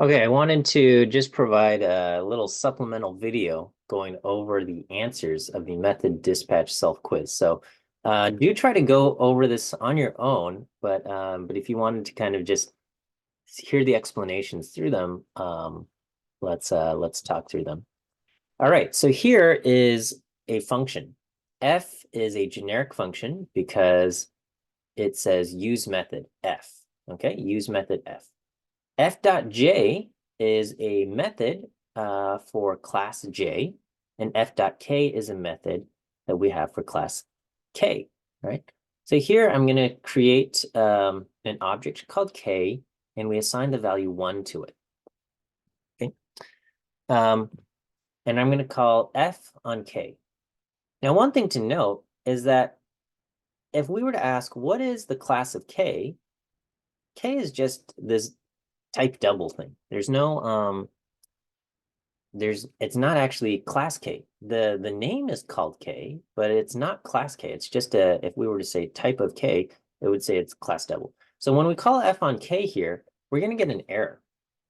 Okay, I wanted to just provide a little supplemental video going over the answers of the method dispatch self quiz. So do try to go over this on your own, but if you wanted to kind of just hear the explanations through them, let's talk through them. All right, so here is a function. F is a generic function because it says use method F. Okay, use method F. F dot J is a method for class J, and F dot K is a method that we have for class K, right? So here I'm going to create an object called K, and we assign the value 1 to it. Okay. Um, and I'm going to call F on K. Now, one thing to note is that if we were to ask, what is the class of K? K is just this type double thing. There's no it's not actually class K. The name is called K, but it's not class K. It's just if we were to say type of K, it would say it's class double. So when we call F on K here, we're going to get an error.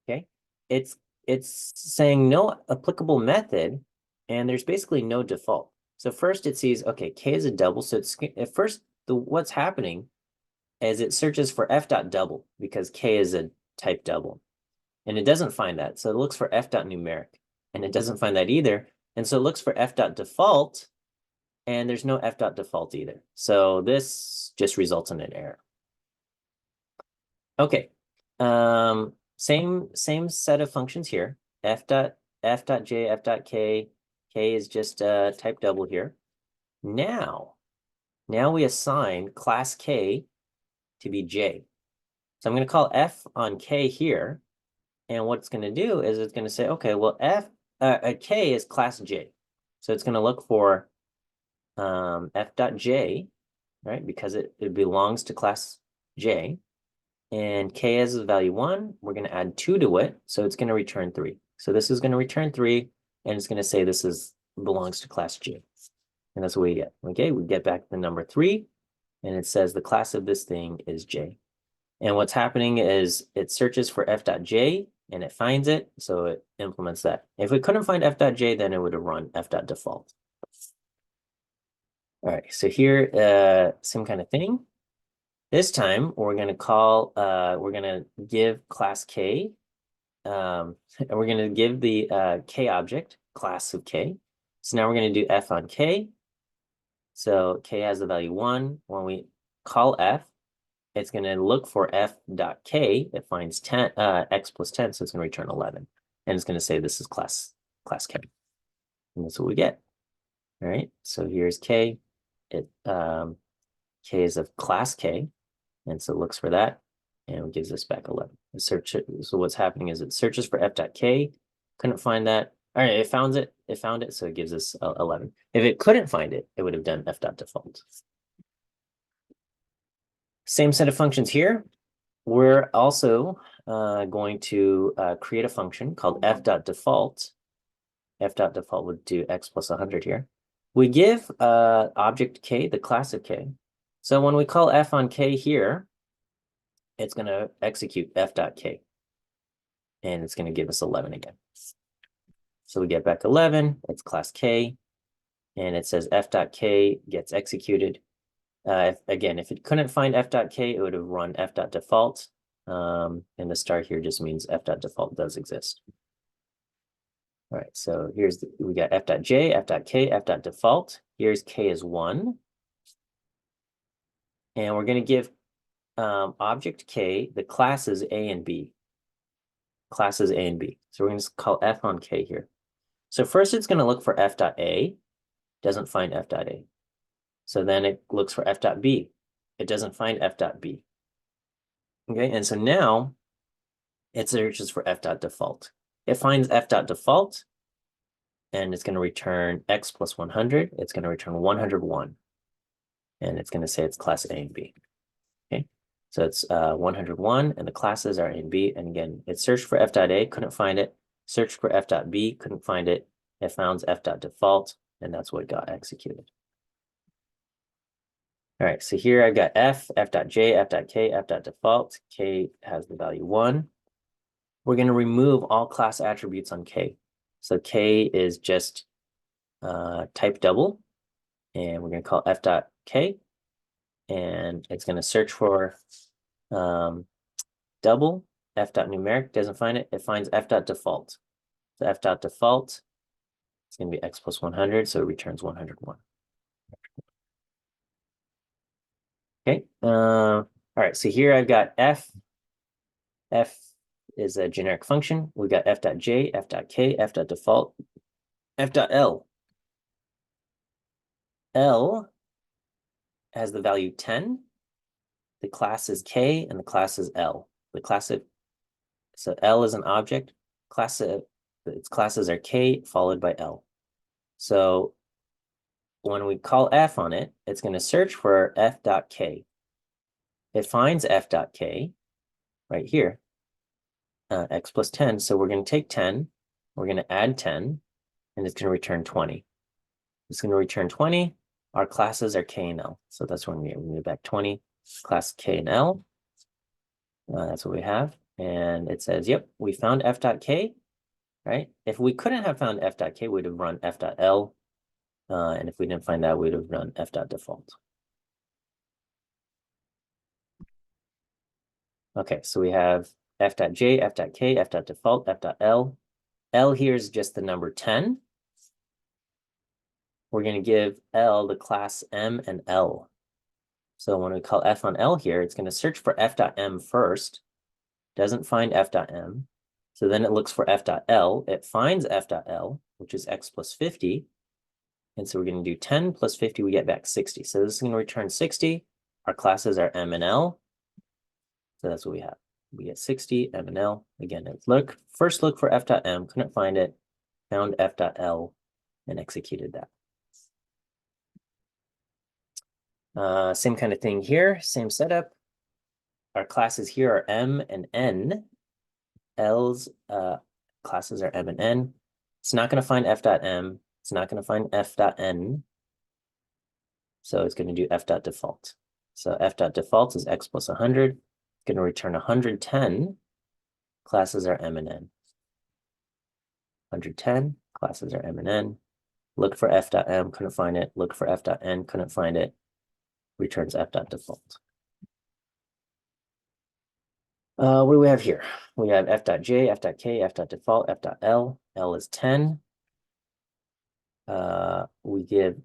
Okay. It's it's saying no applicable method, and there's basically no default. So first it sees, okay, K is a double. So it's at first what's happening is it searches for F dot double because K is a type double. And it doesn't find that. So it looks for F dot numeric, and it doesn't find that either. And so it looks for F dot default, and there's no F dot default either. So this just results in an error. Okay. Same set of functions here. F dot J, F dot K. K is just type double here. Now we assign class K to be J. So I'm going to call F on K here. And what it's going to do is it's going to say, okay, well, K is class J. So it's going to look for F dot J, right? Because it belongs to class J. And K has the value 1. We're going to add 2 to it. So it's going to return 3. So this is going to return 3. And it's going to say this belongs to class J. And that's what we get. Okay, we get back the number 3. And it says the class of this thing is J. And what's happening is it searches for F.J and it finds it, so it implements that. If it couldn't find F.J, then it would have run F.default. All right, so here, same kind of thing. This time we're gonna we're gonna give class K, and we're gonna give the K object, class of K. So now we're gonna do F on K. So K has the value 1. When we call F, it's going to look for F dot K. It finds 10, X plus 10, so it's going to return 11. And it's going to say this is class K. And that's what we get. All right, so here's K. K is of class K, and so it looks for that, and it gives us back 11. So what's happening is it searches for F dot K, couldn't find that. All right, it found it, so it gives us 11. If it couldn't find it, it would have done F dot default. Same set of functions here. We're also going to create a function called f.default. F.default would do x plus 100 here. We give object k the class of k. So when we call f on k here, it's going to execute f.k. And it's going to give us 11 again. So we get back 11. It's class k. And it says f.k gets executed. Again, if it couldn't find f.k, it would have run f.default. And the star here just means f.default does exist. All right, so we got f.j, f.k, f.default. Here's k is 1. And we're going to give object k the classes A and B. Classes A and B. So we're going to call f on k here. So first it's going to look for f.a, doesn't find f.a. So then it looks for f.b. It doesn't find f.b. Okay, and so now it searches for f.default. It finds f.default, and it's going to return x plus 100. It's going to return 101. And it's going to say it's class A and B. Okay, so it's 101, and the classes are A and B. And again, it searched for f.a, couldn't find it. Searched for f.b, couldn't find it. It found f.default, and that's what got executed. All right, so here I've got f.j, f.k, f.default. K has the value 1. we're going to remove all class attributes on K. So K is just type double, and we're going to call f dot K, and it's going to search for double, f dot numeric, doesn't find it, it finds f dot default. So f dot default, it's going to be x plus 100, so it returns 101. Okay, all right, so here I've got f is a generic function. We've got f dot j, f dot k, f dot default, f dot l. L has the value 10. The class is k, and the class is l. So L is an object. Its classes are k followed by L. So when we call f on it, it's going to search for f dot k. It finds f dot k right here, x plus 10. So we're going to take 10, we're going to add 10, and it's going to return 20. It's going to return 20. Our classes are k and l. So that's when we get back 20, class k and l. That's what we have. And it says, yep, we found f dot k, right? If we couldn't have found f dot k, we'd have run f dot l. And if we didn't find that, we'd have run f dot default. Okay, so we have f dot j, f dot k, f dot default, f dot l. L here is just the number 10. We're going to give L the class M and L. So when we call f on L here, it's going to search for f dot M first, doesn't find f dot M. So then it looks for f dot L. It finds f dot L, which is x plus 50. And so we're going to do 10 plus 50, we get back 60. So this is going to return 60. Our classes are M and L. So that's what we have. We get 60, M and L. Again, first look for f dot M, couldn't find it, found f dot L, and executed that. Same kind of thing here, same setup. Our classes here are M and N. L's classes are M and N. It's not going to find f dot M. It's not going to find f dot N. So it's going to do f dot default. So f dot default is x plus 100. It's going to return 110. Classes are M and N. 110, classes are M and N. Look for f dot M, couldn't find it. Look for f dot N, couldn't find it. Returns f dot default. What do we have here? We have f dot j, f dot k, f dot default, f dot l. L is 10. We give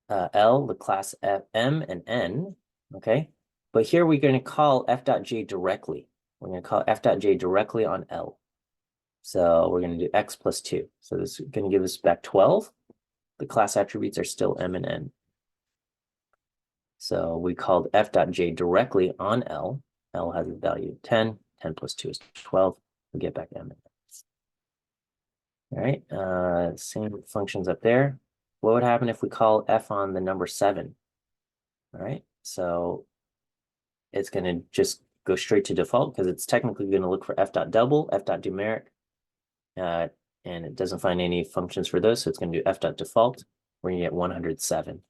L the class F, M and N, okay? But here we're going to call f dot j directly. We're going to call f dot j directly on L. So we're going to do x plus 2. So this is going to give us back 12. The class attributes are still M and N. So we called f dot j directly on L. L has a value of 10. 10 plus 2 is 12. We get back M and N. All right, same functions up there. What would happen if we call f on the number 7? All right, so it's going to just go straight to default because it's technically going to look for f dot double, f dot numeric, and it doesn't find any functions for those, so it's going to do f dot default. We're going to get 107.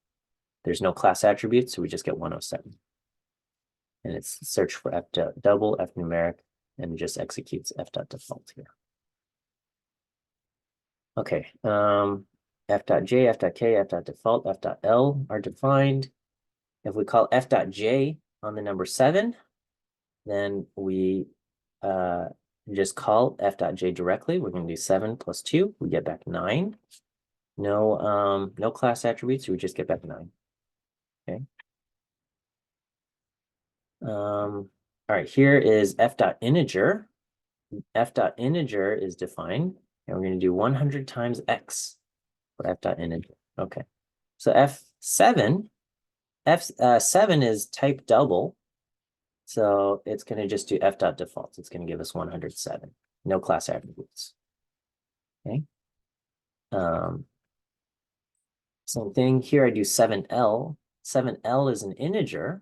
There's no class attributes, so we just get 107. And it's search for f dot double, f numeric, and it just executes f dot default here. Okay, f dot j, f dot k, f dot default, f dot l are defined. If we call f dot j on the number 7, then we just call f dot j directly. We're going to do 7 plus 2. We get back 9. No class attributes. So we just get back 9. Okay. All right. Here is f dot integer. F dot integer is defined, and we're going to do 100 times x for f dot integer. Okay. So f7 is type double. So it's going to just do f dot default. It's going to give us 107. No class attributes. Okay. Same thing here. I do 7L. 7L is an integer.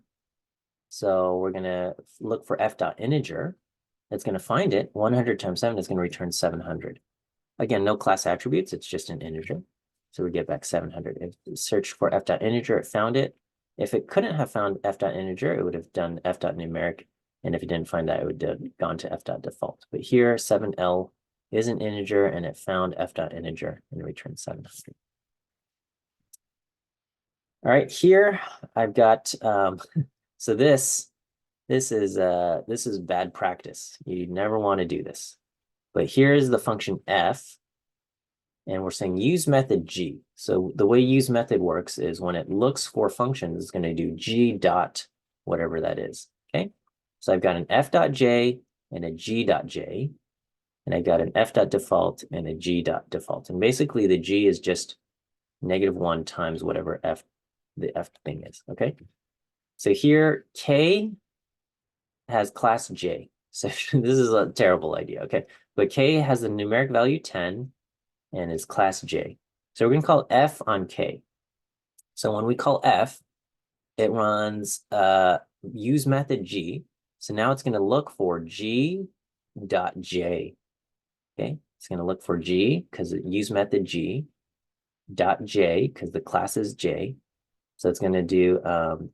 So we're going to look for f dot integer. It's going to find it. 100 times 7 is going to return 700. Again, no class attributes. It's just an integer. So we get back 700. It searched for f dot integer. It found it. If it couldn't have found f dot integer, it would have done f dot numeric And if you didn't find that, it would have gone to f.default. But here, 7L is an integer, and it found f.integer and returned 700. All right, here I've got, so this is bad practice. You never want to do this. But here's the function f, and we're saying use method g. So the way use method works is when it looks for functions, it's going to do g dot whatever that is, okay? So I've got an f.j and a g.j, and I've got an f.default and a g.default. And basically the g is just -1 times whatever the f thing is, okay? So here, k has class j. So this is a terrible idea, okay? But k has the numeric value 10 and is class j. So we're going to call f on k. So when we call f, it runs use method g. So now it's going to look for g.j. Okay, it's going to look for g because it use method g dot j because the class is j. So it's going to do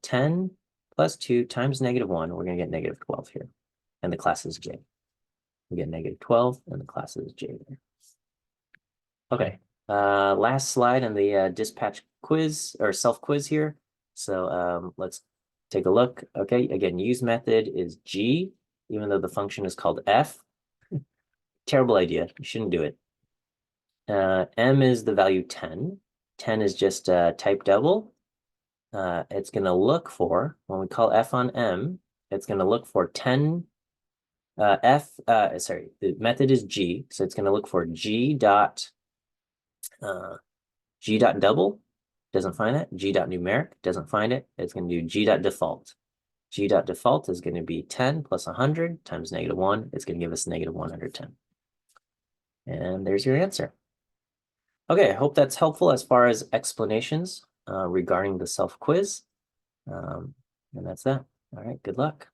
10 plus 2 times -1. We're going to get -12 here. And the class is j. We get -12 and the class is j there. Okay, last slide in the dispatch quiz or self-quiz here. So let's take a look. Okay, again, use method is g, even though the function is called f. Terrible idea. You shouldn't do it. M is the value 10. 10 is just type double. It's going to look for, when we call f on m, it's going to look for 10. The method is g, so it's going to look for g dot double, doesn't find it. G dot numeric, doesn't find it. It's going to do g dot default. G dot default is going to be 10 plus 100 times -1. It's going to give us -110. And there's your answer. Okay, I hope that's helpful as far as explanations regarding the self-quiz. And that's that. All right, good luck.